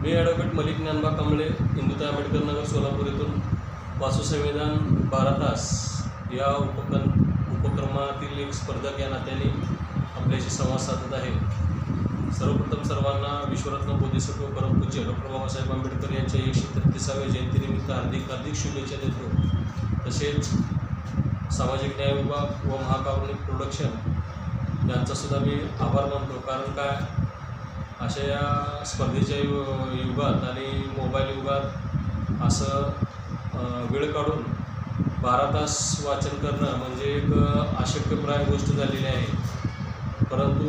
मी advocate Malik Dnyanba Kamble, Indutai Ambedkar Nagar, Solapur येथून वाचू संविधान 12 तास या उपक्रमातील एक स्पर्धक या नात्याने आपल्याशी संवाद साधत आहे। सर्वप्रथम सर्वांना विश्वरत्न बोधिसत्व परमपूज्य डॉक्टर बाबासाहेब आंबेडकर यांच्या 133व्या जयंतीनिमित्त हार्दिक शुभेच्छा देतो। तसेच सामाजिक न्याय विभाग व महाकारुणिक प्रोडक्शन यांचासुद्धा मी आभार मानतो। कारण काय, अशा या स्पर्धेच्या युगात आणि मोबाईल युगात असं वेळ काढून 12 तास वाचन करणं म्हणजे एक अशक्यप्राय गोष्ट झालेली आहे। परंतु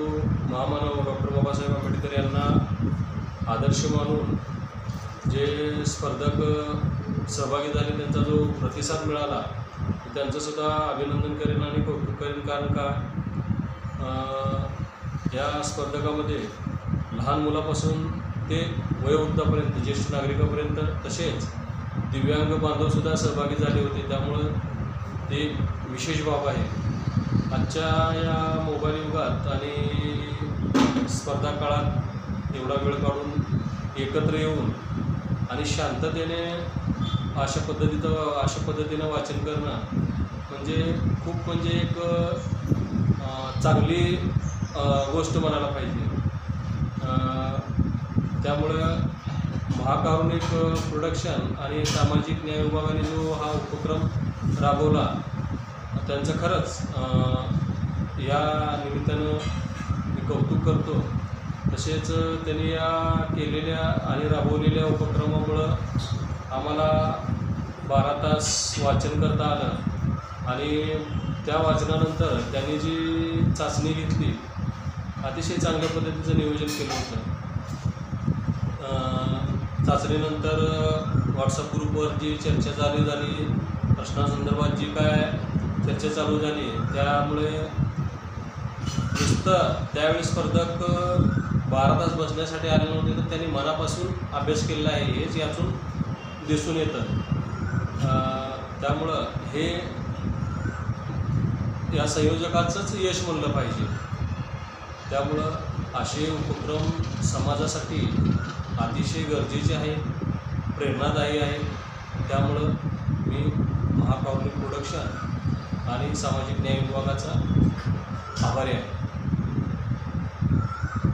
महामानव डॉक्टर बाबासाहेब आंबेडकर यांना आदर्श मानून जे स्पर्धक सहभागी झाले त्यांचा जो प्रतिसाद मिळाला त्यांचंसुद्धा अभिनंदन करेन आणि कौतुक करेन। कारण का, या स्पर्धकामध्ये लहान मुलापासून ते वयोवृद्धापर्यंत, ज्येष्ठ नागरिकापर्यंत, तसेच दिव्यांग बांधवसुद्धा सहभागी झाले होते। त्यामुळं ते विशेष बाब आहे। आजच्या या मोबाईल युगात आणि स्पर्धा काळात एवढा वेळ काढून एकत्र येऊन आणि शांततेने अशा पद्धतीनं वाचन करणं म्हणजे एक चांगली गोष्ट म्हणायला पाहिजे। त्यामुळं महाकारुणिक प्रोडक्शन आणि सामाजिक न्याय विभागाने जो हा उपक्रम राबवला त्यांचं खरंच या निमित्तानं मी कौतुक करतो। तसेच त्यांनी या केलेल्या आणि राबवलेल्या उपक्रमामुळं आम्हाला 12 तास वाचन करता आलं आणि त्या वाचनानंतर त्यांनी जी चाचणी घेतली, अतिशय चांगल्या पद्धतीचं नियोजन केलं होतं। चाचणीनंतर व्हॉट्सअप ग्रुपवर जी चर्चा चालू झाली, प्रश्नासंदर्भात जी काय चर्चा चालू झाली, त्यामुळे नुसतं त्यावेळी स्पर्धक 12 तास बसण्यासाठी आले नव्हते, तर त्यांनी मनापासून अभ्यास केलेला आहे हेच यातून दिसून येतं। त्यामुळं हे या संयोजकाचंच यश म्हणलं पाहिजे। त्यामुळं असे उपक्रम समाजासाठी अतिशय गरजेचे आहेत, प्रेरणादायी आहेत। त्यामुळं मी महाकारुणिक प्रोडक्शन आणि सामाजिक न्याय विभागाचा आभारी आहे।